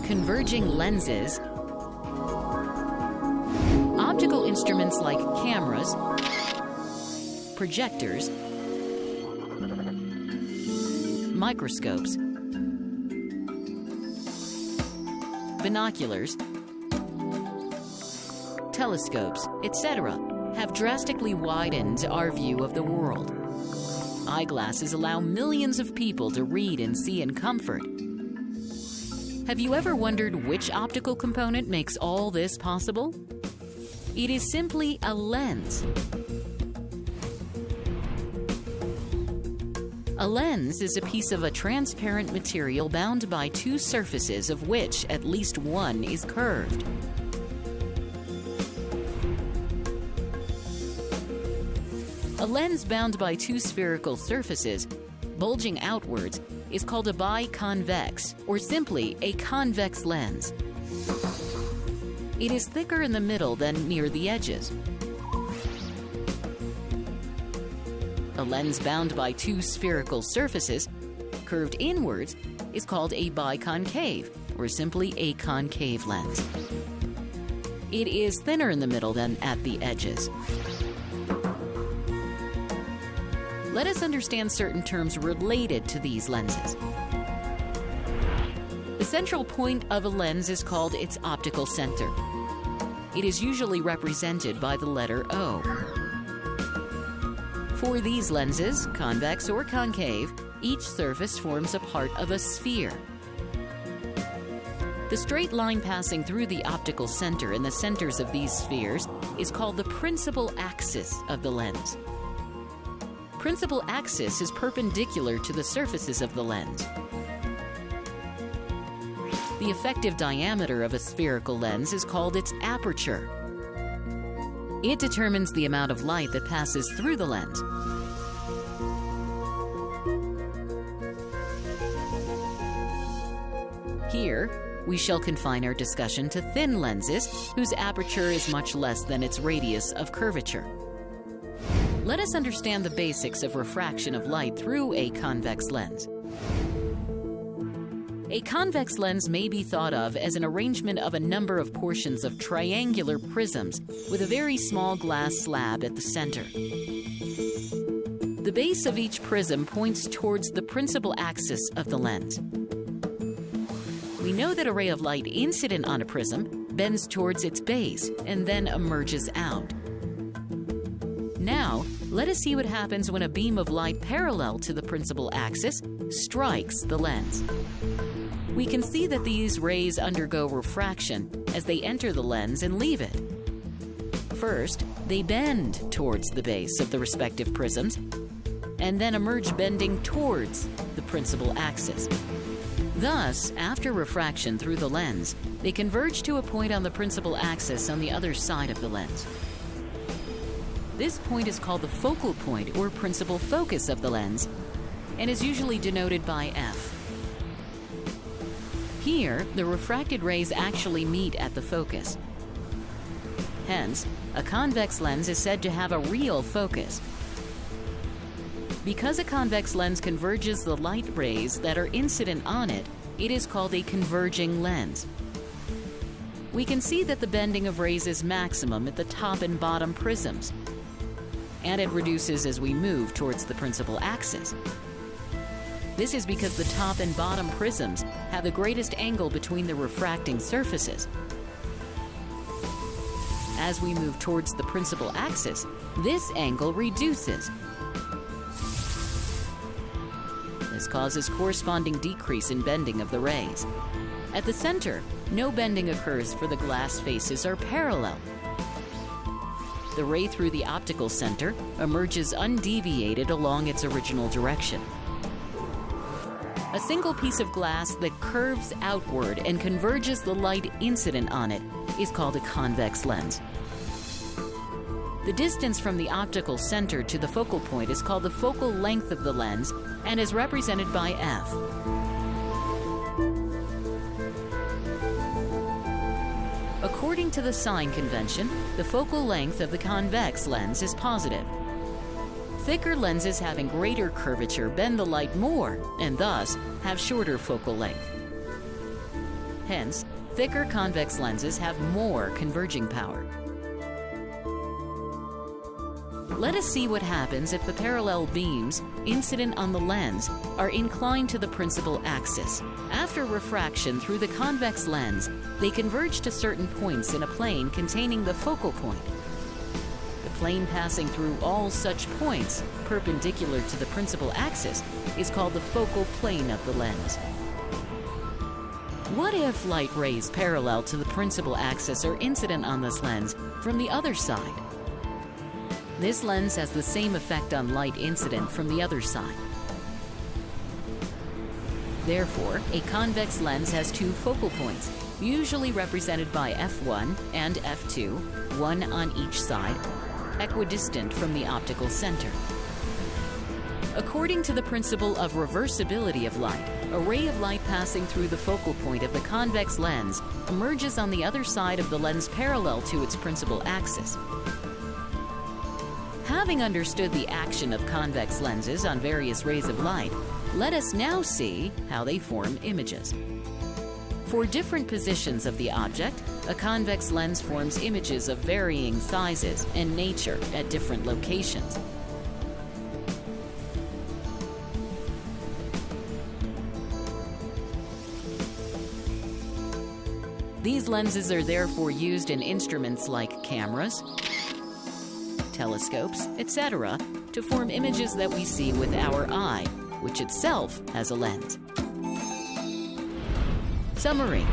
converging lenses, optical instruments like cameras, projectors, microscopes, binoculars, telescopes, etc., have drastically widened our view of the world. Eyeglasses allow millions of people to read and see in comfort. Have you ever wondered which optical component makes all this possible? It is simply a lens. A lens is a piece of a transparent material bound by two surfaces of which at least one is curved. A lens bound by two spherical surfaces, bulging outwards, is called a biconvex, or simply a convex lens. It is thicker in the middle than near the edges. A lens bound by two spherical surfaces, curved inwards, is called a biconcave, or simply a concave lens. It is thinner in the middle than at the edges. Let us understand certain terms related to these lenses. The central point of a lens is called its optical center. It is usually represented by the letter O. For these lenses, convex or concave, each surface forms a part of a sphere. The straight line passing through the optical center and the centers of these spheres is called the principal axis of the lens. Principal axis is perpendicular to the surfaces of the lens. The effective diameter of a spherical lens is called its aperture. It determines the amount of light that passes through the lens. Here, we shall confine our discussion to thin lenses whose aperture is much less than its radius of curvature. Let us understand the basics of refraction of light through a convex lens. A convex lens may be thought of as an arrangement of a number of portions of triangular prisms with a very small glass slab at the center. The base of each prism points towards the principal axis of the lens. We know that a ray of light incident on a prism bends towards its base and then emerges out. Now, let us see what happens when a beam of light parallel to the principal axis strikes the lens. We can see that these rays undergo refraction as they enter the lens and leave it. First, they bend towards the base of the respective prisms and then emerge bending towards the principal axis. Thus, after refraction through the lens, they converge to a point on the principal axis on the other side of the lens. This point is called the focal point or principal focus of the lens and is usually denoted by F. Here, the refracted rays actually meet at the focus. Hence, a convex lens is said to have a real focus. Because a convex lens converges the light rays that are incident on it, it is called a converging lens. We can see that the bending of rays is maximum at the top and bottom prisms, and it reduces as we move towards the principal axis. This is because the top and bottom prisms have the greatest angle between the refracting surfaces. As we move towards the principal axis, this angle reduces. This causes corresponding decrease in bending of the rays. At the center, no bending occurs for the glass faces are parallel. The ray through the optical center emerges undeviated along its original direction. A single piece of glass that curves outward and converges the light incident on it is called a convex lens. The distance from the optical center to the focal point is called the focal length of the lens and is represented by F. According to the sign convention, the focal length of the convex lens is positive. Thicker lenses having greater curvature bend the light more and thus have shorter focal length. Hence, thicker convex lenses have more converging power. Let us see what happens if the parallel beams incident on the lens are inclined to the principal axis. After refraction through the convex lens, they converge to certain points in a plane containing the focal point. The plane passing through all such points, perpendicular to the principal axis, is called the focal plane of the lens. What if light rays parallel to the principal axis are incident on this lens from the other side? This lens has the same effect on light incident from the other side. Therefore, a convex lens has two focal points, usually represented by f1 and f2, one on each side, equidistant from the optical center. According to the principle of reversibility of light, a ray of light passing through the focal point of the convex lens emerges on the other side of the lens parallel to its principal axis. Having understood the action of convex lenses on various rays of light, let us now see how they form images. For different positions of the object, a convex lens forms images of varying sizes and nature at different locations. These lenses are therefore used in instruments like cameras, telescopes, etc., to form images that we see with our eye, which itself has a lens. Summary.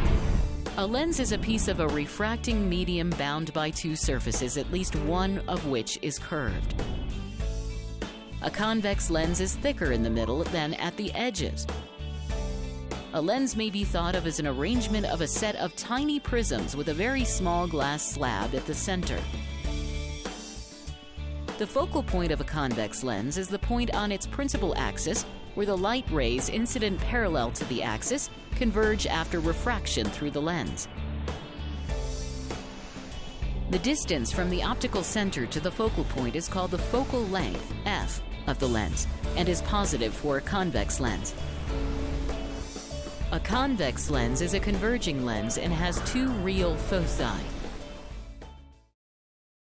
A lens is a piece of a refracting medium bound by two surfaces, at least one of which is curved. A convex lens is thicker in the middle than at the edges. A lens may be thought of as an arrangement of a set of tiny prisms with a very small glass slab at the center. The focal point of a convex lens is the point on its principal axis where the light rays incident parallel to the axis converge after refraction through the lens. The distance from the optical center to the focal point is called the focal length, f, of the lens, and is positive for a convex lens. A convex lens is a converging lens and has two real foci.